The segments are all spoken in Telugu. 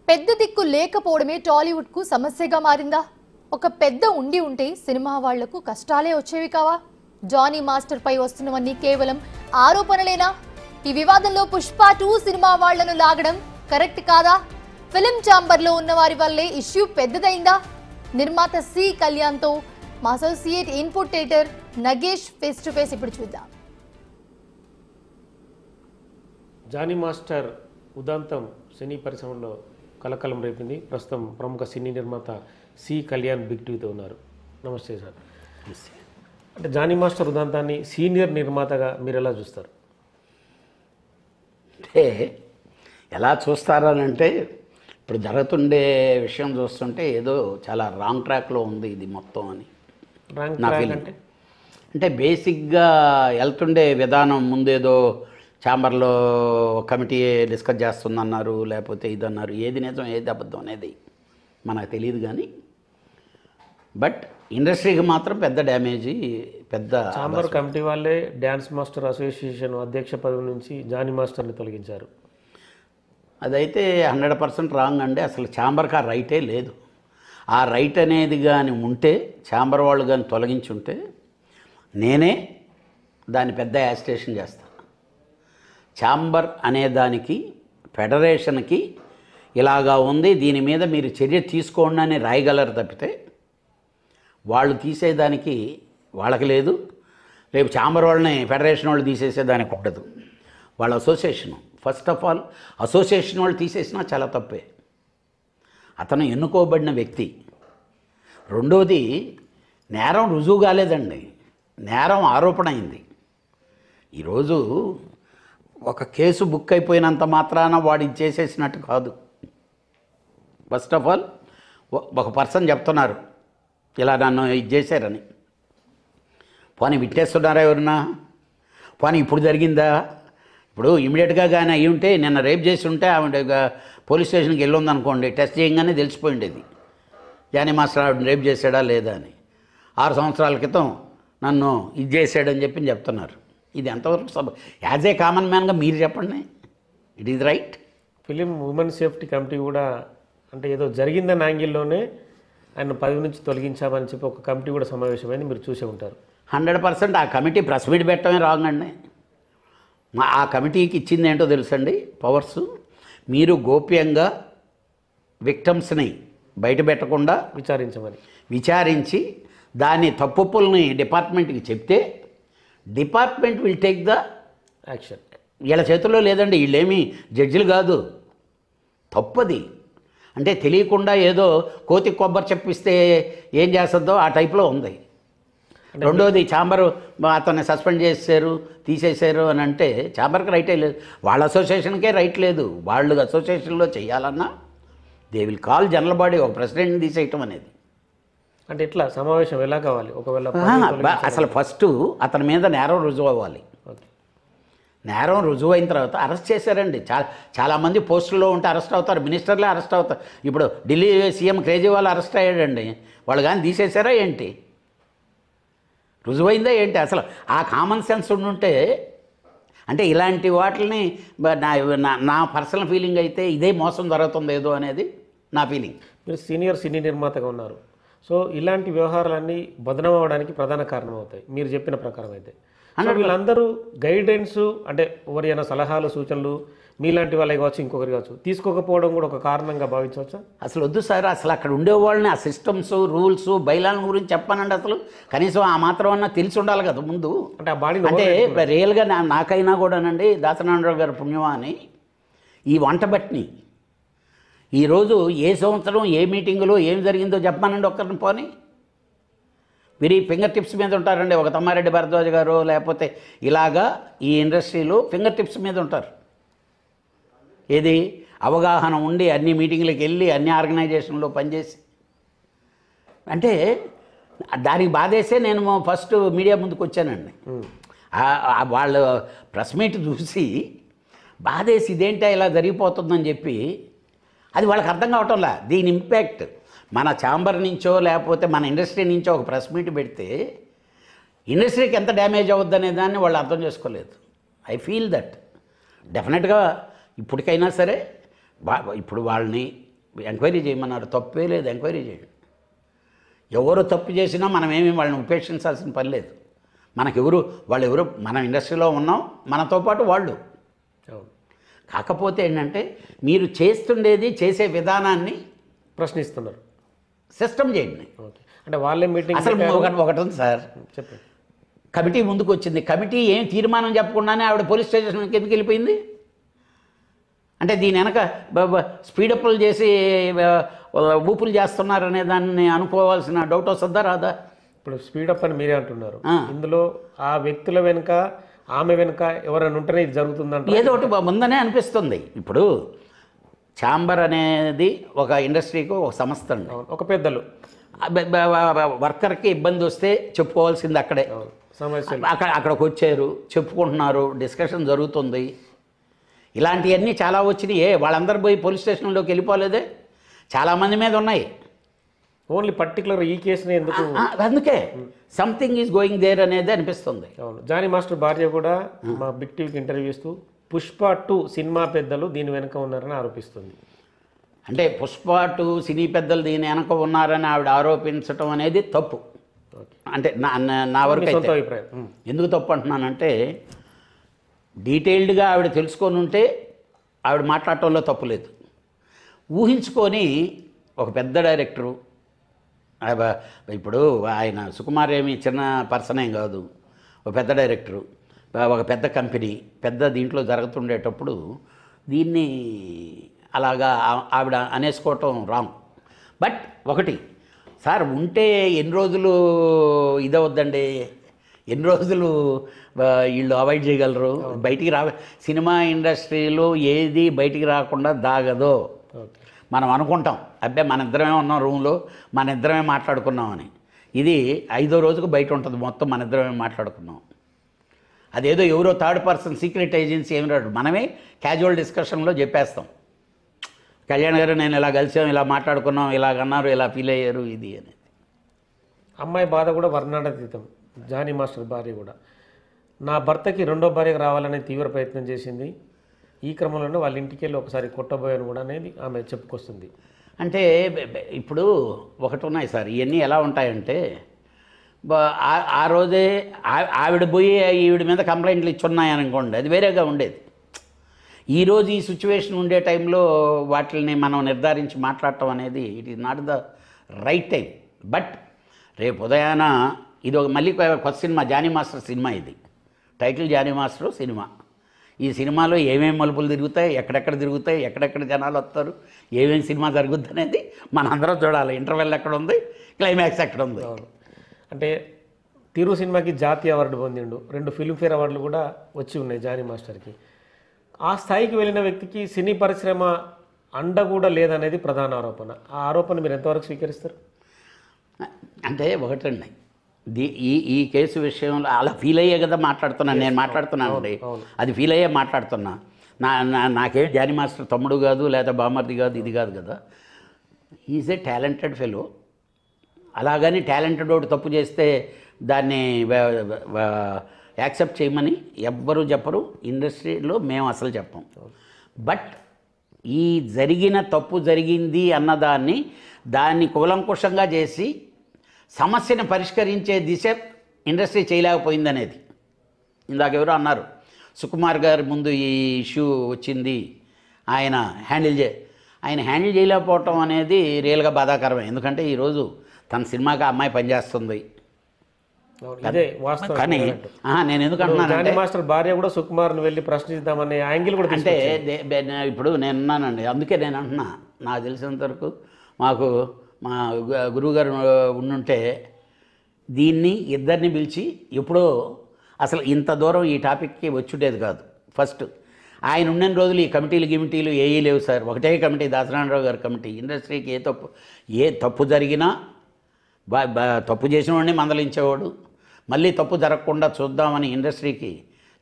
పెద్ద దిక్కు లేకపోవడమే టాలీవుడ్ కు సమస్యగా మారిందా? ఒక పెద్ద ఉండి ఉంటే సినిమా వాళ్లకు కష్టాలే వచ్చేవి కావా? జానీ మాస్టర్ పై వస్తున్నవన్నీ కేవలం ఆరోపణలేనా? ఈ వివాదంలో పుష్ప 2 సినిమా వాళ్లను లాగడం కరెక్ట్ కాదా? ఫిలిం ఛాంబర్ లో ఉన్న వారి వల్లే ఇష్యూ పెద్దదైందా? నిర్మాత సి కళ్యాణ్ తో మా associate input editor Nagesh face to face ఇప్పుడు చూద్దాం. జానీ మాస్టర్ ఉదంతం సినీ పరిశ్రమలో కలకలం రేపింది. ప్రస్తుతం ప్రముఖ సినీ నిర్మాత సి కళ్యాణ్ బిగ్ టీవీతో ఉన్నారు. నమస్తే సార్. అంటే జానీ మాస్టర్ ఉదంతాన్ని సీనియర్ నిర్మాతగా మీరు ఎలా చూస్తారు? అంటే ఎలా చూస్తారనంటే ఇప్పుడు జరుగుతుండే విషయం చూస్తుంటే ఏదో చాలా రాంగ్ ట్రాక్లో ఉంది ఇది మొత్తం అని నా ఫీలింగ్. అంటే బేసిక్గా వెళ్తుండే విధానం ముందేదో ఛాంబర్లో కమిటీ డిస్కస్ చేస్తుందన్నారు, లేకపోతే ఇదన్నారు. ఏది నిజం ఏది అబద్ధం అనేది మనకు తెలియదు. కానీ బట్ ఇండస్ట్రీకి మాత్రం పెద్ద డ్యామేజీ. పెద్ద ఛాంబర్ కమిటీ వాళ్ళే డ్యాన్స్ మాస్టర్ అసోసియేషన్ అధ్యక్ష పదవి నుంచి జానీ మాస్టర్ని తొలగించారు. అదైతే 100% రాంగ్ అండి. అసలు ఛాంబర్కి ఆ రైటే లేదు. ఆ రైట్ అనేది కానీ ఉంటే ఛాంబర్ వాళ్ళు కానీ తొలగించుంటే నేనే దాన్ని పెద్ద యాజిటేషన్ చేస్తాను. ఛాంబర్ అనేదానికి ఫెడరేషన్కి ఇలాగా ఉంది, దీని మీద మీరు చర్య తీసుకోండి అని రాయగలరు తప్పితే వాళ్ళు తీసేదానికి వాళ్ళకి లేదు. రేపు ఛాంబర్ వాళ్ళని ఫెడరేషన్ వాళ్ళు తీసేసేదానికి ఉండదు. వాళ్ళ association first of all association వాళ్ళు తీసేసినా చాలా తప్పే. అతను ఎన్నుకోబడిన వ్యక్తి. రెండోది నేరం రుజువు కాలేదండి, నేరం ఆరోపణ అయింది. ఈరోజు ఒక కేసు బుక్ అయిపోయినంత మాత్రాన వాడు ఇది చేసేసినట్టు కాదు. ఫస్ట్ ఆఫ్ ఆల్ ఒక పర్సన్ చెప్తున్నారు ఇలా నన్ను ఇది చేశారని. పోనీ విట్టేస్తున్నారా ఎవరన్నా? పోనీ ఇప్పుడు జరిగిందా? ఇప్పుడు ఇమీడియట్గా కానీ అయ్యి ఉంటే నిన్న రేప్ చేసి ఉంటే ఆవిడ పోలీస్ స్టేషన్కి వెళ్ళుందనుకోండి, టెస్ట్ చేయగానే తెలిసిపోయిండేది జానీ మాస్టర్ ఆవిడ రేప్ చేశాడా లేదా అని. 6 సంవత్సరాల క్రితం నన్ను ఇది చేశాడని చెప్తున్నారు. ఇది ఎంతవరకు యాజ్ ఏ కామన్ మ్యాన్గా మీరు చెప్పండి, it is right? Film women safety committee కూడా అంటే ఏదో జరిగిందన్న యాంగిల్లోనే ఆయన పదవి నుంచి తొలగించామని చెప్పి ఒక కమిటీ కూడా సమావేశమైంది, మీరు చూసే ఉంటారు. 100% ఆ కమిటీ ప్రెస్ మీట్ పెట్టడమే రాంగ్ అండి. ఆ కమిటీకి ఇచ్చింది ఏంటో తెలుసండి పవర్స్. మీరు గోప్యంగా విక్టమ్స్ని బయట పెట్టకుండా విచారించి దాని తప్పుల్ని డిపార్ట్మెంట్కి చెప్తే department will take the action. వీళ్ళ చేతుల్లో లేదండి, వీళ్ళేమీ జడ్జిలు కాదు. తప్పది అంటే తెలియకుండా ఏదో కోతి కొబ్బరి చెప్పిస్తే ఏం చేస్తుందో ఆ టైప్లో ఉంది. రెండోది ఛాంబరు అతన్ని సస్పెండ్ చేశారు, తీసేశారు అని అంటే ఛాంబర్కి రైటే లేదు, వాళ్ళ అసోసియేషన్కే రైట్ లేదు. వాళ్ళు అసోసియేషన్లో చేయాలన్నా they will call general body ఒక ప్రెసిడెంట్ని తీసేయటం అనేది. అంటే ఇట్లా సమావేశం ఎలా కావాలి? ఒకవేళ అసలు ఫస్ట్ అతని మీద నేరం రుజువు అవ్వాలి. నేరం రుజువు అయిన తర్వాత అరెస్ట్ చేశారండి. చాలామంది పోస్టుల్లో ఉంటే అరెస్ట్ అవుతారు, మినిస్టర్లే అరెస్ట్ అవుతారు. ఇప్పుడు ఢిల్లీ సీఎం కేజ్రీవాల్ అరెస్ట్ అయ్యాడండి, వాళ్ళు కానీ తీసేశారా ఏంటి? రుజువైందా ఏంటి? అసలు ఆ కామన్ సెన్స్ ఉండుంటే అంటే ఇలాంటి వాటిని నా పర్సనల్ ఫీలింగ్ అయితే ఇదే మోసం జరుగుతుంది ఏదో అనేది నా ఫీలింగ్. మీరు సీనియర్ సినీ నిర్మాతగా ఉన్నారు, సో ఇలాంటి వ్యవహారాలన్నీ బదనం అవ్వడానికి ప్రధాన కారణం అవుతాయి మీరు చెప్పిన ప్రకారం అయితే. వీళ్ళందరూ గైడెన్స్ అంటే ఎవరైనా సలహాలు సూచనలు మీలాంటి వాళ్ళకి కావచ్చు ఇంకొకరి కావచ్చు తీసుకోకపోవడం కూడా ఒక కారణంగా భావించవచ్చా? అసలు వద్దు సార్, అసలు అక్కడ ఉండేవాళ్ళని ఆ సిస్టమ్స్ రూల్స్ బైలాల గురించి చెప్పానండి. అసలు కనీసం ఆ మాత్రం అన్నా తెలిసి ఉండాలి కదా ముందు. అంటే ఆ బాడీ అంటే రియల్గా నాకైనా కూడానండి దాసనారాయణరావు గారి పుణ్యమా అని ఈ వంట బట్టిని ఈరోజు ఏ సంవత్సరం ఏ మీటింగులో ఏం జరిగిందో చెప్పానండి ఒక్కరిని. పోనీ మీరు ఈ ఫింగర్ టిప్స్ మీద ఉంటారండి. ఒక తమ్మారెడ్డి భరద్వాజ్ గారు లేకపోతే ఇలాగా ఈ ఇండస్ట్రీలో ఫింగర్ టిప్స్ మీద ఉంటారు. ఏది అవగాహన ఉండి అన్ని మీటింగ్లకు వెళ్ళి అన్ని ఆర్గనైజేషన్లో పనిచేసి అంటే దానికి బాధేసే నేను ఫస్ట్ మీడియా ముందుకు వచ్చానండి. వాళ్ళు ప్రెస్ మీట్ చూసి బాధేసి ఇదేంటా ఇలా జరిగిపోతుందని చెప్పి అది వాళ్ళకి అర్థం కావటంలా. దీని ఇంపాక్ట్ మన ఛాంబర్ నుంచో లేకపోతే మన ఇండస్ట్రీ నుంచో ఒక ప్రెస్ మీట్ పెడితే ఇండస్ట్రీకి ఎంత డ్యామేజ్ అవుద్ది అనే దాన్ని వాళ్ళు అర్థం చేసుకోలేదు. ఐ ఫీల్ దట్ డెఫినెట్గా ఇప్పటికైనా సరే ఇప్పుడు వాళ్ళని ఎంక్వైరీ చేయమన్నారు, తప్పే లేదు, ఎంక్వైరీ చేయండి. ఎవరు తప్పు చేసినా మనమేమి వాళ్ళని ఉపేక్షించాల్సిన పని లేదు. మనకెవరు వాళ్ళెవరు, మనం ఇండస్ట్రీలో ఉన్నాం, మనతో పాటు వాళ్ళు. అవును. కాకపోతే ఏంటంటే మీరు చేస్తుండేది చేసే విధానాన్ని ప్రశ్నిస్తున్నారు. సిస్టమ్ చేయండి. ఓకే, అంటే వాళ్ళే మీటింగ్ అసలు ఒకటి ఉంది సార్, చెప్పండి. కమిటీ ముందుకు వచ్చింది, కమిటీ ఏం తీర్మానం చెప్పకుండానే ఆవిడ పోలీస్ స్టేషన్కి ఎందుకు వెళ్ళిపోయింది? అంటే దీని వెనక స్పీడప్లు చేసి ఊపులు చేస్తున్నారనే దాన్ని అనుకోవాల్సిన డౌట్ వస్తుందా రాదా? ఇప్పుడు స్పీడప్ అని మీరే అంటున్నారు, ఇందులో ఆ వ్యక్తుల వెనుక ఆమె వెనుక ఎవరైనా ఉంటేనే ఇది జరుగుతుందంటే ఏదో ఒకటి ఉందనే అనిపిస్తుంది. ఇప్పుడు ఛాంబర్ అనేది ఒక ఇండస్ట్రీకి ఒక సంస్థ అండి. ఒక పెద్దలు వర్కర్కి ఇబ్బంది వస్తే చెప్పుకోవాల్సింది అక్కడే. సమస్యలు అక్కడికి వచ్చారు, చెప్పుకుంటున్నారు, డిస్కషన్ జరుగుతుంది. ఇలాంటివన్నీ చాలా వచ్చినాయి. వాళ్ళందరూ పోయి పోలీస్ స్టేషన్లోకి వెళ్ళిపోలేదే, చాలామంది మీద ఉన్నాయి. ఓన్లీ పర్టికులర్ ఈ కేసుని ఎందుకు? అందుకే సంథింగ్ ఈజ్ గోయింగ్ దేర్ అనేది అనిపిస్తుంది. అవును. జానీ మాస్టర్ భార్య కూడా మా బిగ్ టీవీకి ఇంటర్వ్యూ ఇస్తూ పుష్ప 2 సినిమా పెద్దలు దీని వెనుక ఉన్నారని ఆరోపిస్తుంది. అంటే పుష్ప 2 సినీ పెద్దలు దీని వెనక ఉన్నారని ఆవిడ ఆరోపించడం అనేది తప్పు. అంటే నా వరకు సొంత అభిప్రాయం. ఎందుకు తప్పు అంటున్నానంటే, డీటెయిల్డ్గా ఆవిడ తెలుసుకొని ఉంటే ఆవిడ మాట్లాడటంలో తప్పు లేదు. ఊహించుకొని ఒక పెద్ద డైరెక్టరు, ఇప్పుడు ఆయన సుకుమార్ ఏమి చిన్న పర్సన్ ఏం కాదు, ఒక పెద్ద డైరెక్టరు, ఒక పెద్ద కంపెనీ, పెద్ద దీంట్లో జరుగుతుండేటప్పుడు దీన్ని అలాగా ఆవిడ అనేసుకోవటం రాంగ్. బట్ ఒకటి సార్, ఉంటే ఎన్ని రోజులు ఇదవద్దండి, ఎన్ని రోజులు వీళ్ళు అవాయిడ్ చేయగలరు? బయటికి సినిమా ఇండస్ట్రీలో ఏది బయటికి రాకుండా దాగదో. మనం అనుకుంటాం, అబ్బే మన ఇద్దరమే ఉన్నాం రూమ్లో, మన ఇద్దరమే మాట్లాడుకున్నామని. ఇది 5వ రోజుకు బయట ఉంటుంది మొత్తం మన ఇద్దరమే మాట్లాడుకున్నాం. అదేదో ఎవరో థర్డ్ పర్సన్ సీక్రెట్ ఏజెన్సీ ఏమి రాడు, మనమే క్యాజువల్ డిస్కషన్లో చెప్పేస్తాం, కళ్యాణ్ గారు నేను ఇలా కలిసాం, ఇలా మాట్లాడుకున్నాం, ఇలాగన్నారు, ఇలా ఫీల్ అయ్యారు, ఇది అనేది. అమ్మాయి బాధ కూడా వర్ణనాతీతం. జానీ మాస్టర్ భార్య కూడా నా భర్తకి 2వ భార్యకు రావాలనే తీవ్ర ప్రయత్నం చేసింది, ఈ క్రమంలోనే వాళ్ళ ఇంటికి వెళ్ళి ఒకసారి కొట్టబోయాను కూడా అనేది ఆమె చెప్పుకొస్తుంది. అంటే ఇప్పుడు ఒకటి ఉన్నాయి సార్, ఇవన్నీ ఎలా ఉంటాయంటే, ఆ రోజే ఆవిడ పోయి ఈవిడ మీద కంప్లైంట్లు ఇచ్చున్నాయనుకోండి, అది వేరేగా ఉండేది. ఈరోజు ఈ సిచ్యువేషన్ ఉండే టైంలో వాటిని మనం నిర్ధారించి మాట్లాడటం అనేది it is not the right time. But రేపు ఉదయాన ఇది ఒక మళ్ళీ కొత్త సినిమా, జానీ మాస్టర్ సినిమా, ఇది టైటిల్ జానీ మాస్టర్ సినిమా. ఈ సినిమాలో ఏమేమి మలుపులు తిరుగుతాయి, ఎక్కడెక్కడ తిరుగుతాయి, ఎక్కడెక్కడ జనాలు వస్తారు, ఏమేమి సినిమా జరుగుద్ది అనేది మనందరం చూడాలి. ఇంటర్వెల్ ఎక్కడ ఉంది, క్లైమాక్స్ ఎక్కడ ఉంది. అంటే తిరు సినిమాకి జాతీయ అవార్డు పొందిండు, 2 ఫిల్మ్ఫేర్ అవార్డులు కూడా వచ్చి ఉన్నాయి జానీ మాస్టర్కి. ఆ స్థాయికి వెళ్ళిన వ్యక్తికి సినీ పరిశ్రమ అండ కూడా లేదనేది ప్రధాన ఆరోపణ. ఆ ఆరోపణ మీరు ఎంతవరకు స్వీకరిస్తారు? అంటే ఒకటండి, ఈ కేసు విషయంలో అలా ఫీల్ అయ్యే కదా మాట్లాడుతున్నాను, నేను మాట్లాడుతున్నాను అండి, అది ఫీల్ అయ్యే మాట్లాడుతున్నా. నాకేం జానీ మాస్టర్ తమ్ముడు కాదు, లేదా బామర్ది కాదు, ఇది కాదు కదా. Is a talented fellow. అలాగని టాలెంటెడ్ వాడు తప్పు చేస్తే దాన్ని యాక్సెప్ట్ చేయమని ఎవ్వరూ చెప్పరు, ఇండస్ట్రీలో మేము అసలు చెప్పం. బట్ ఈ జరిగిన తప్పు జరిగింది అన్నదాన్ని దాన్ని కూలంకుషంగా చేసి సమస్యను పరిష్కరించే దిశ ఇండస్ట్రీ చేయలేకపోయిందనేది. ఇందాక ఎవరో అన్నారు, సుకుమార్ గారి ముందు ఈ ఇష్యూ వచ్చింది, ఆయన హ్యాండిల్ చేయలేకపోవటం అనేది రియల్గా బాధాకరమే. ఎందుకంటే ఈరోజు తన సినిమాకి అమ్మాయి పనిచేస్తుంది. కానీ నేను ఎందుకు అంటున్నాను, మాస్టర్ భార్య కూడా సుకుమార్ని వెళ్ళి ప్రశ్నిద్దామనే యాంగిల్ కూడా అంటే ఇప్పుడు నేనున్నానండి, అందుకే నేను అంటున్నా, నాకు తెలిసినంత వరకు మాకు మా గురువుగారు ఉండుంటే దీన్ని ఇద్దరిని పిలిచి ఎప్పుడో అసలు ఇంత దూరం ఈ టాపిక్కి వచ్చుండేది కాదు. ఫస్ట్ ఆయన ఉన్న రోజులు ఈ కమిటీలు ఏవీ లేవు సార్. ఒకటే కమిటీ, దాసనారాయణరావు గారి కమిటీ. ఇండస్ట్రీకి ఏ తప్పు జరిగినా తప్పు చేసిన వాడిని మందలించేవాడు, మళ్ళీ తప్పు జరగకుండా చూద్దామని ఇండస్ట్రీకి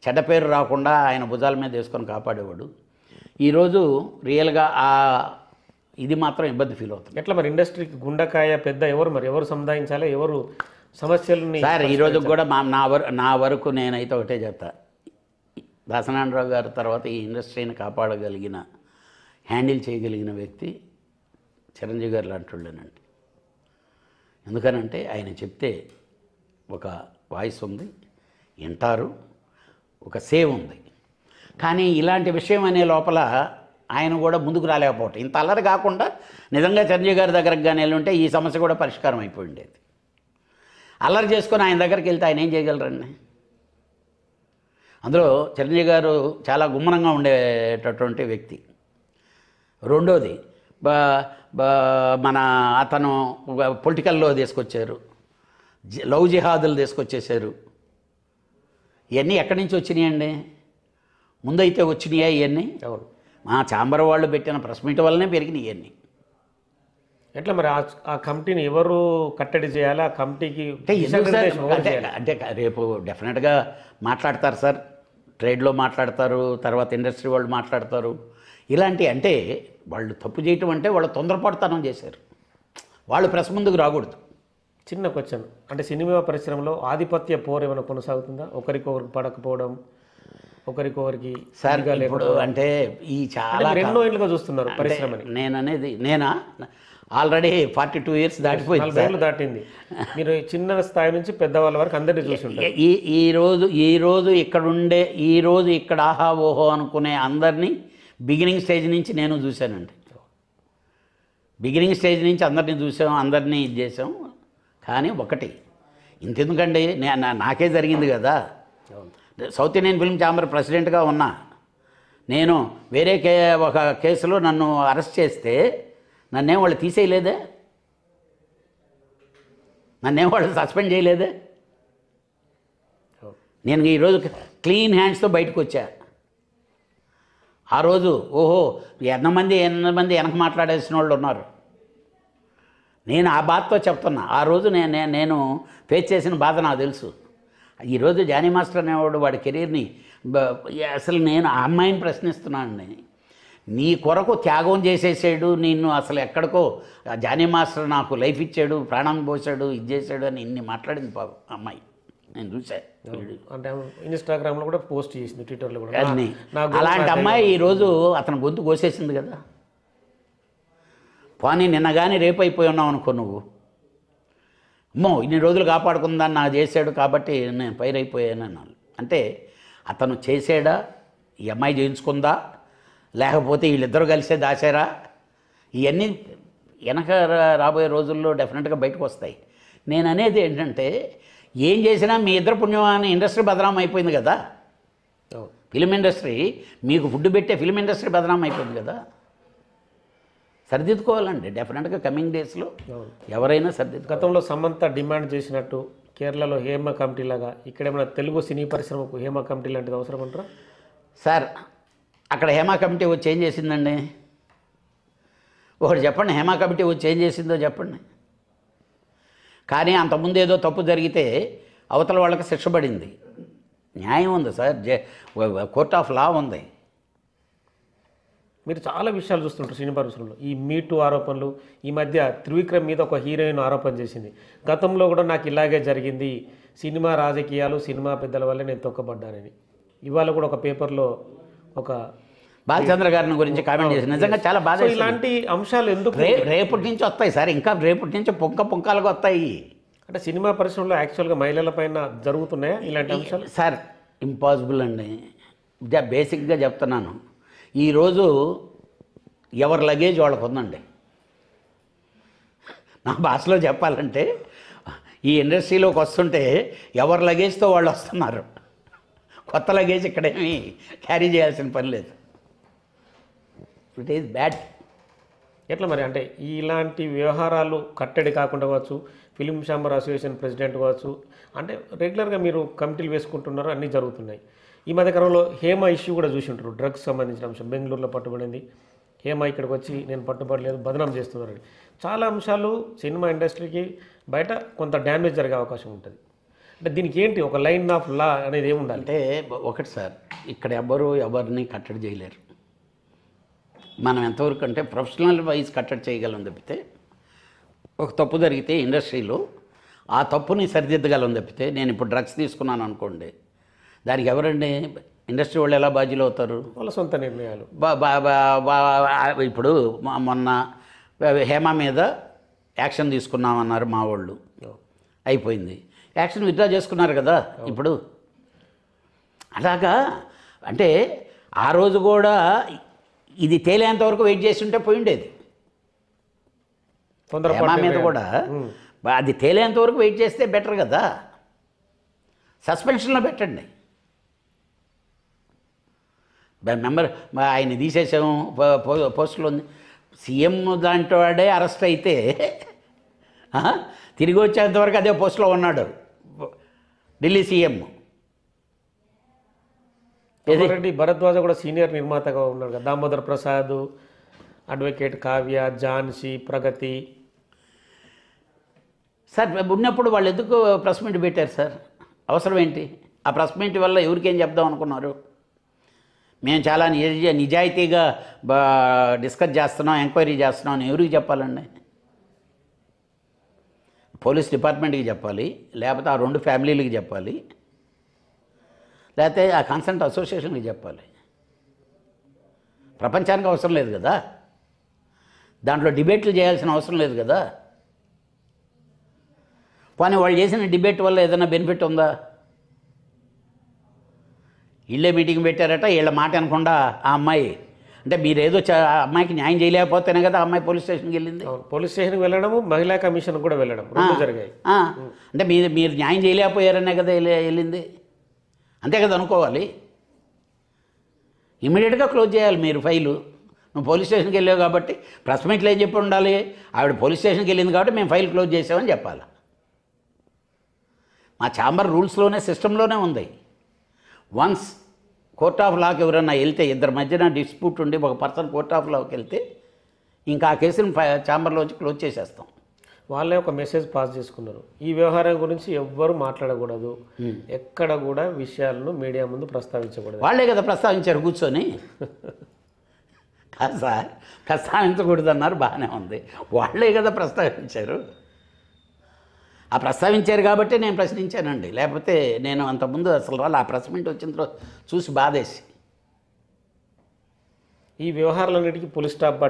చెడ్డ పేరు రాకుండా ఆయన భుజాల మీద వేసుకొని కాపాడేవాడు. ఈరోజు రియల్గా ఇది మాత్రం ఇబ్బంది ఫీల్ అవుతుంది. ఎట్లా మరి ఇండస్ట్రీకి గుండెకాయ పెద్ద ఎవరు సముదాయించాలి, ఎవరు సమస్యలని? సార్ ఈరోజు కూడా నా వరకు నేనైతే ఒకటే చెప్తా, దాసనారాయణరావు గారి తర్వాత ఈ ఇండస్ట్రీని కాపాడగలిగిన, హ్యాండిల్ చేయగలిగిన వ్యక్తి చిరంజీవి గారు లాంటి వాళ్ళేనండి. ఎందుకనంటే ఆయన చెప్తే ఒక వాయిస్ ఉంది, వింటారు, ఒక సేవ్ ఉంది. కానీ ఇలాంటి విషయం అనే లోపల ఆయన కూడా ముందుకు రాలేకపోవటం, ఇంత అల్లరి కాకుండా నిజంగా చిరంజీవి గారి దగ్గరకు కానీ వెళ్ళి ఉంటే ఈ సమస్య కూడా పరిష్కారం అయిపోయి ఉండేది. అల్లరి చేసుకొని ఆయన దగ్గరికి వెళ్తే ఆయన ఏం చేయగలరండి? అందులో చిరంజీవి గారు చాలా గుమ్మనంగా ఉండేటటువంటి వ్యక్తి. రెండోది మన అతను పొలిటికల్లో తీసుకొచ్చారు, లవ్ జిహాదులు తీసుకొచ్చేసారు. ఇవన్నీ ఎక్కడి నుంచి వచ్చినాయండి? ముందైతే వచ్చినాయా ఇవన్నీ? అవును. మా ఛాంబర్ వాళ్ళు పెట్టిన ప్రెస్ మీట్ వల్లనే పెరిగినాయి ఇవన్నీ. ఎట్లా మరి ఆ కమిటీని ఎవరు కట్టడి చేయాలి? ఆ కమిటీకి అంటే రేపు డెఫినెట్గా మాట్లాడతారు సార్, ట్రేడ్లో మాట్లాడతారు, తర్వాత ఇండస్ట్రీ వాళ్ళు మాట్లాడతారు. ఇలాంటి అంటే వాళ్ళు తప్పు చేయటం అంటే వాళ్ళు తొందరపాటుతనం చేశారు, వాళ్ళు ప్రెస్ ముందుకు రాకూడదు. చిన్న క్వశ్చన్, అంటే సినిమా పరిశ్రమలో ఆధిపత్య పోరు ఏమైనా కొనసాగుతుందా? ఒకరికొకరికి పడకపోవడం, ఒకరికొకరికి సార్ ఇప్పుడు అంటే ఈ చాలా ఎన్నో ఏళ్ళుగా చూస్తున్నారు పరిశ్రమని. నేనా ఆల్రెడీ 42 years దాటిపోయింది, 40 ఏళ్ళు దాటింది. మీరు చిన్న స్థాయి నుంచి పెద్దవాళ్ళ వరకు అందరినీ చూసి ఉంటారు. ఈరోజు ఇక్కడ ఆహా ఓహో అనుకునే అందరినీ బిగినింగ్ స్టేజ్ నుంచి నేను చూశానండి. బిగినింగ్ స్టేజ్ నుంచి అందరినీ చూసాం, అందరినీ ఇది చేసాం. కానీ ఒకటి ఇంతెందుకండి, నాకే జరిగింది కదా. సౌత్ ఇండియన్ ఫిల్మ్ ఛాంబర్ ప్రెసిడెంట్గా ఉన్నా నేను వేరే ఒక కేసులో నన్ను అరెస్ట్ చేస్తే నన్నేం వాళ్ళు తీసేయలేదే, నన్నేం వాళ్ళు సస్పెండ్ చేయలేదే. నేను ఈరోజు క్లీన్ హ్యాండ్స్తో బయటకు వచ్చా. ఆ రోజు ఓహో ఎంతమంది వెనక మాట్లాడేసిన వాళ్ళు ఉన్నారు. నేను ఆ బాధతో చెప్తున్నా. ఆ రోజు నేను ఫేస్ చేసిన బాధ నాకు తెలుసు. ఈరోజు జానీ మాస్టర్ అనేవాడు వాడి కెరీర్ని అసలు నేను ఆ అమ్మాయిని ప్రశ్నిస్తున్నాను. నీ కొరకు త్యాగం చేసేసాడు, నిన్ను అసలు ఎక్కడికో జానీ మాస్టర్ నాకు లైఫ్ ఇచ్చాడు, ప్రాణం పోసాడు, ఇది చేశాడు అని ఇన్ని మాట్లాడింది పాపం అమ్మాయి. నేను చూశాను. అంటే ఇన్స్టాగ్రామ్లో కూడా పోస్ట్ చేసింది, ట్విట్టర్లో కూడా. అలాంటి అమ్మాయి ఈరోజు అతని గొంతు కోసేసింది కదా. పోనీ నిన్న కానీ రేపు అయిపోయి ఉన్నావు అనుకో నువ్వు, అమ్మో ఇన్ని రోజులు కాపాడుకుందాన్ని నాకు చేశాడు కాబట్టి నేను పైరైపోయాను అన్నాను. అంటే అతను చేసాడా, ఈ అమ్మాయి చేయించుకుందా, లేకపోతే వీళ్ళిద్దరూ కలిసే దాచారా, ఇవన్నీ వెనక రాబోయే రోజుల్లో డెఫినెట్గా బయటకు వస్తాయి. నేను అనేది ఏంటంటే ఏం చేసినా మీ ఇద్దరు పుణ్యం అని ఇండస్ట్రీ బదనాం అయిపోయింది కదా. ఫిలిం ఇండస్ట్రీ మీకు ఫుడ్ పెట్టే ఫిలిం ఇండస్ట్రీ బదనాం అయిపోయింది కదా. సరిదిద్దుకోవాలండి డెఫినెట్గా కమింగ్ డేస్లో ఎవరైనా గతంలో సమంత డిమాండ్ చేసినట్టు కేరళలో హేమ కమిటీ లాగా ఇక్కడ ఏమైనా తెలుగు సినీ పరిశ్రమకు హేమ కమిటీ లాంటిది అవసరం అంటారా? సార్ అక్కడ హేమ కమిటీ వచ్చి ఏం చేసిందండి? ఒకటి చెప్పండి, హేమ కమిటీ వచ్చి ఏం చేసిందో చెప్పండి. కానీ అంతకుముందు ఏదో తప్పు జరిగితే అవతల వాళ్ళకి శిక్ష పడింది, న్యాయం ఉంది సార్, కోర్ట్ ఆఫ్ లా ఉంది. మీరు చాలా విషయాలు చూస్తుంటారు సినిమా పరిశ్రమలో. ఈ మీటూ ఆరోపణలు, ఈ మధ్య త్రివిక్రమ్ మీద ఒక హీరోయిన్ ఆరోపణ చేసింది, గతంలో కూడా నాకు ఇలాగే జరిగింది, సినిమా రాజకీయాలు సినిమా పెద్దల వల్లే నేను తొక్కబడ్డానని. ఇవాళ కూడా ఒక పేపర్లో ఒక బాలచంద్ర గారిని గురించి కామెంట్ చేసి నిజంగా చాలా బాధ. ఇలాంటి అంశాలు ఎందుకు రేపటి నుంచి వస్తాయి సార్, ఇంకా రేపటి నుంచి పుంకాలుగా వస్తాయి. అంటే సినిమా పరిశ్రమలో యాక్చువల్గా మహిళల పైన జరుగుతున్నాయా ఇలాంటి అంశాలు? సార్ ఇంపాసిబుల్ అండి. బేసిక్గా చెప్తున్నాను, ఈరోజు ఎవరి లగేజ్ వాళ్ళకు ఉందండి. నా భాషలో చెప్పాలంటే ఈ ఇండస్ట్రీలోకి వస్తుంటే ఎవరి లగేజ్తో వాళ్ళు వస్తున్నారు. కొత్త లగేజ్ ఇక్కడేమీ క్యారీ చేయాల్సిన పని లేదు. It is bad. ఎట్లా మరి అంటే ఇలాంటి వ్యవహారాలు కట్టడి కాకుండా కావచ్చు, ఫిలిం ఛాంబర్ అసోసియేషన్ ప్రెసిడెంట్ కావచ్చు, అంటే రెగ్యులర్గా మీరు కమిటీలు వేసుకుంటున్నారు, అన్నీ జరుగుతున్నాయి. ఈ మధ్యకాలంలో హేమ ఇష్యూ కూడా చూసి ఉంటారు, డ్రగ్స్ సంబంధించిన అంశం. బెంగళూరులో పట్టుబడింది హేమ, ఇక్కడికి వచ్చి నేను పట్టుబడలేదు బదనాం చేస్తున్నారని. చాలా అంశాలు సినిమా ఇండస్ట్రీకి బయట కొంత డ్యామేజ్ జరిగే అవకాశం ఉంటుంది. అంటే దీనికి ఏంటి ఒక లైన్ ఆఫ్ లా అనేది ఏముండాలి? అంటే ఒకటి సార్, ఇక్కడ ఎవరిని కట్టడి చేయలేరు. మనం ఎంతవరకు అంటే ప్రొఫెషనల్ వైజ్ కట్టడి చేయగలం తప్పితే, ఒక తప్పు జరిగితే ఇండస్ట్రీలో ఆ తప్పుని సరిదిద్దగలం తప్పితే, నేను ఇప్పుడు డ్రగ్స్ తీసుకున్నాను అనుకోండి, దానికి ఎవరండి ఇండస్ట్రీ వాళ్ళు ఎలా బాధ్యులు అవుతారు? వాళ్ళ సొంత నిర్ణయాలు. ఇప్పుడు మొన్న హేమ మీద యాక్షన్ తీసుకున్నామన్నారు మా వాళ్ళు, అయిపోయింది. యాక్షన్ విత్డ్రా చేసుకున్నారు కదా ఇప్పుడు. అలాగా అంటే ఆ రోజు కూడా ఇది తేలేంత వరకు వెయిట్ చేసి ఉంటే పోయి ఉండేది. హేమ మీద కూడా అది తేలేంత వరకు వెయిట్ చేస్తే బెటర్ కదా. సస్పెన్షన్లో పెట్టండి. మెంబర్ ఆయన తీసేసాము పోస్టులో ఉంది. సీఎం లాంటి వాడే అరెస్ట్ అయితే తిరిగి వచ్చేంతవరకు అదే పోస్టులో ఉన్నాడు ఢిల్లీ సీఎం. రెడ్డి భరద్వాజ కూడా సీనియర్ నిర్మాతగా ఉన్నాడు కదా. దామోదర్ ప్రసాద్, అడ్వకేట్ కావ్య, ఝాన్సీ, ప్రగతి. సార్ ఉన్నప్పుడు వాళ్ళు ఎందుకు ప్రెస్ మీట్ పెట్టారు సార్? అవసరం ఏంటి? ఆ ప్రెస్ మీట్ వల్ల ఎవరికేం చెప్దాం అనుకున్నారు? మేము చాలా నిజాయితీగా డిస్కస్ చేస్తున్నాం, ఎంక్వైరీ చేస్తున్నాం అని ఎవరికి చెప్పాలండి? పోలీస్ డిపార్ట్మెంట్కి చెప్పాలి, లేకపోతే ఆ 2 ఫ్యామిలీలకి చెప్పాలి, లేకపోతే ఆ కన్సర్ట్ అసోసియేషన్కి చెప్పాలి. ప్రపంచానికి అవసరం లేదు కదా, దాంట్లో డిబేట్లు చేయాల్సిన అవసరం లేదు కదా. కానీ వాళ్ళు చేసిన డిబేట్ వల్ల ఏదైనా బెనిఫిట్ ఉందా? వీళ్ళే మీటింగ్ పెట్టారట, వీళ్ళ మాట అనకుండా ఆ అమ్మాయి అంటే మీరేదో ఆ అమ్మాయికి న్యాయం చేయలేకపోతేనే కదా ఆ అమ్మాయి పోలీస్ స్టేషన్కి వెళ్ళింది. పోలీస్ స్టేషన్కి వెళ్ళడము, మహిళా కమిషన్ కూడా వెళ్ళడం జరిగాయి. అంటే మీరు న్యాయం చేయలేకపోయారనే కదా వెళ్ళింది, అంతే కదా అనుకోవాలి. ఇమీడియట్గా క్లోజ్ చేయాలి మీరు ఫైలు. నువ్వు పోలీస్ స్టేషన్కి వెళ్ళావు కాబట్టి ప్రెస్ మీట్లో ఏం చెప్పి ఉండాలి? ఆవిడ పోలీస్ స్టేషన్కి వెళ్ళింది కాబట్టి మేము ఫైల్ క్లోజ్ చేసామని చెప్పాలి. మా ఛాంబర్ రూల్స్లోనే సిస్టంలోనే ఉంది. వన్స్ కోర్ట్ ఆఫ్ లాకి ఎవరన్నా వెళ్తే, ఇద్దరి మధ్యన డిస్ప్యూట్ ఉండి ఒక పర్సన్ కోర్ట్ ఆఫ్ లాకి వెళ్తే ఇంకా ఆ కేసుని ఛాంబర్లోంచి క్లోజ్ చేసేస్తాం. వాళ్ళే ఒక మెసేజ్ పాస్ చేసుకున్నారు, ఈ వ్యవహారం గురించి ఎవ్వరు మాట్లాడకూడదు, ఎక్కడ కూడా విషయాలను మీడియా ముందు ప్రస్తావించకూడదు. వాళ్ళే కదా ప్రస్తావించారు కూర్చొని. కాదు సార్, ప్రస్తావించకూడదు అన్నారు, బాగానే ఉంది. వాళ్ళే కదా ప్రస్తావించారు. ఆ ప్రస్తావించారు కాబట్టి నేను ప్రశ్నించానండి. లేకపోతే నేను అంతకుముందు అసలు వాళ్ళు ఆ ప్రెస్ మీట్ వచ్చిన తర్వాత చూసి బాధేసి. ఈ వ్యవహారాలన్నిటికీ పులి స్టాప్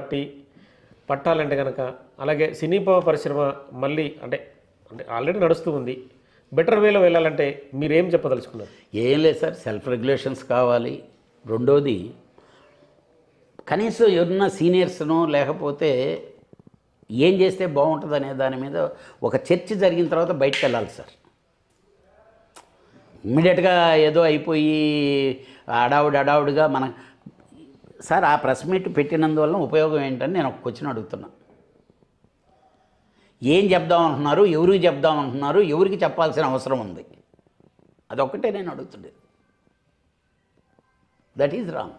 పట్టాలంటే కనుక, అలాగే సినీ పరిశ్రమ మళ్ళీ అంటే ఆల్రెడీ నడుస్తూ ఉంది, బెటర్ వేలో వెళ్ళాలంటే మీరేం చెప్పదలుచుకున్నారు? ఏం లేదు సార్, సెల్ఫ్ రెగ్యులేషన్స్ కావాలి. రెండోది కనీసం ఎవరన్నా సీనియర్స్ను లేకపోతే ఏం చేస్తే బాగుంటుంది అనే దాని మీద ఒక చర్చ జరిగిన తర్వాత బయటకు వెళ్ళాలి సార్. ఇమ్మీడియట్గా ఏదో అయిపోయి అడావుడిగా మనం సార్ ఆ ప్రెస్ మీట్ పెట్టినందువల్ల ఉపయోగం ఏంటని నేను ఒక క్వశ్చన్ అడుగుతున్నా. ఏం చెప్దామంటున్నారు, ఎవరికి చెప్దామంటున్నారు, ఎవరికి చెప్పాల్సిన అవసరం ఉంది? అదొక్కటే నేను అడుగుతుండేది. That is wrong.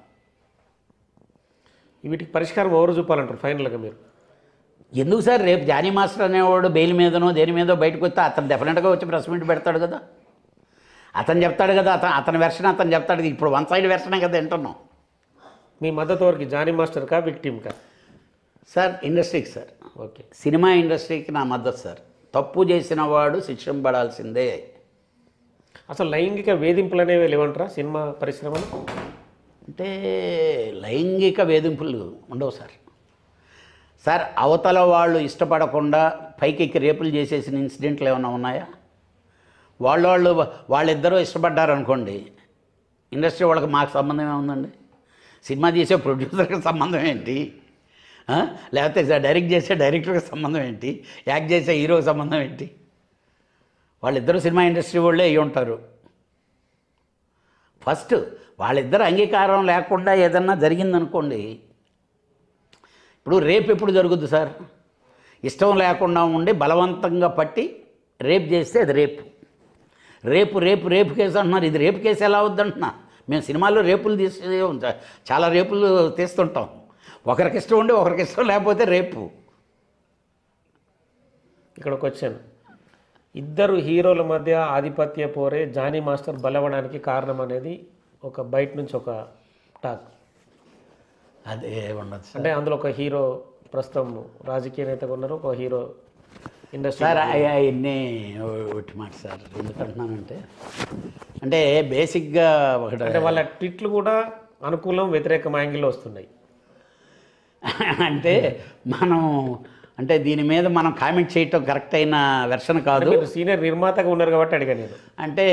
వీటికి పరిష్కారం ఎవరు చూపాలంటారు ఫైనల్గా మీరు? ఎందుకు సార్, రేపు జానీ మాస్టర్ అనేవాడు బెయిల్ మీదనో దేని మీదో బయటకు వస్తే అతను డెఫినెట్గా వచ్చి ప్రెస్ మీట్ పెడతాడు కదా, అతను చెప్తాడు కదా, అతని వెర్షన్ అతను చెప్తాడు. ఇప్పుడు వన్ సైడ్ వెర్షనే కదా వింటున్నాం. మీ మద్దతు వరకు జానీ మాస్టర్కా విక్టిమ్కా? సార్ ఇండస్ట్రీకి సార్, ఓకే, సినిమా ఇండస్ట్రీకి నా మద్దతు సార్. తప్పు చేసిన వాడు శిక్షింపడాల్సిందే. అసలు లైంగిక వేధింపులు అనేవి లేవంటారా సినిమా పరిశ్రమలో? అంటే లైంగిక వేధింపులు ఉండవు సార్. సార్ అవతల వాళ్ళు ఇష్టపడకుండా పైకెక్కి రేపులు చేసేసిన ఇన్సిడెంట్లు ఏమైనా ఉన్నాయా? వాళ్ళిద్దరూ ఇష్టపడ్డారనుకోండి, ఇండస్ట్రీ వాళ్ళకి మాకు సంబంధం ఏముందండి? సినిమా చేసే ప్రొడ్యూసర్కి సంబంధం ఏంటి? లేకపోతే డైరెక్ట్ చేసే డైరెక్టర్కి సంబంధం ఏంటి? యాక్ట్ చేసే హీరోకి సంబంధం ఏంటి? వాళ్ళిద్దరూ సినిమా ఇండస్ట్రీ వాళ్ళే అయ్యి ఉంటారు. ఫస్ట్ వాళ్ళిద్దరు అంగీకారం లేకుండా ఏదన్నా జరిగిందనుకోండి, ఇప్పుడు రేపు ఎప్పుడు జరుగుద్ది సార్? ఇష్టం లేకుండా ఉండి బలవంతంగా పట్టి రేపు చేస్తే అది రేపు కేసు అంటున్నారు. ఇది రేపు కేసు ఎలా అవుద్దంటున్నా? మేము సినిమాల్లో రేపులు చాలా రేపులు తీస్తుంటాం. ఒకరికి ఇష్టం ఉండి ఒకరికి ఇష్టం లేకపోతే రేపు. ఇక్కడికి వచ్చాను, ఇద్దరు హీరోల మధ్య ఆధిపత్య పోరే జానీ మాస్టర్ బలవడానికి కారణం అనేది ఒక బయట నుంచి ఒక టాక్. అదే ఉండదు అంటే అందులో ఒక హీరో ప్రస్తుతం రాజకీయ నేతగా ఉన్నారు, ఒక హీరో ఇండస్ట్రీ. సార్ అవన్నీ ఒకటి మాట సార్, ఎందుకంటున్నానంటే అంటే బేసిక్గా ఒకటి అంటే వాళ్ళ ట్వీట్లు కూడా అనుకూలం వ్యతిరేకం యాంగిల్లో వస్తున్నాయి. అంటే మనం అంటే దీని మీద మనం కామెంట్ చేయటం కరెక్ట్ అయిన వెర్షన్ కాదు. మీరు సీనియర్ నిర్మాతగా ఉన్నారు కాబట్టి అడిగాను నేను. అంటే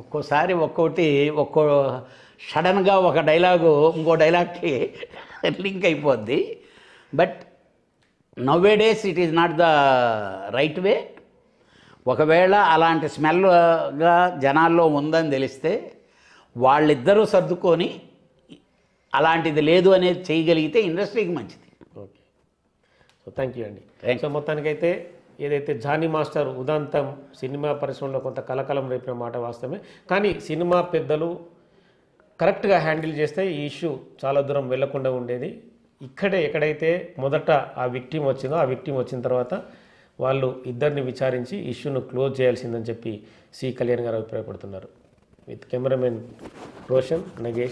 ఒక్కోసారి ఒక్కో సడన్గా ఒక డైలాగు ఇంకో డైలాగ్కి లింక్ అయిపోద్ది. బట్ నవ్వే days it is not the right way. ఒకవేళ అలాంటి స్మెల్గా జనాల్లో ఉందని తెలిస్తే వాళ్ళిద్దరూ సర్దుకొని అలాంటిది లేదు అనేది చేయగలిగితే ఇండస్ట్రీకి మంచిది. ఓకే, సో థ్యాంక్ యూ అండి. సో మొత్తానికైతే ఏదైతే జానీ మాస్టర్ ఉదాంతం సినిమా పరిశ్రమలో కొంత కలకలం రేపిన మాట వాస్తవమే. కానీ సినిమా పెద్దలు కరెక్ట్గా హ్యాండిల్ చేస్తే ఈ ఇష్యూ చాలా దూరం వెళ్లకుండా ఉండేది. ఎక్కడైతే మొదట ఆ విక్టిమ్ వచ్చిందో ఆ విక్టిమ్ వచ్చిన తర్వాత వాళ్ళు ఇద్దరిని విచారించి ఇష్యూను క్లోజ్ చేయాల్సిందని చెప్పి సి కళ్యాణ్ గారు అభిప్రాయపడుతున్నారు. With cameraman Roshan, Nagesh.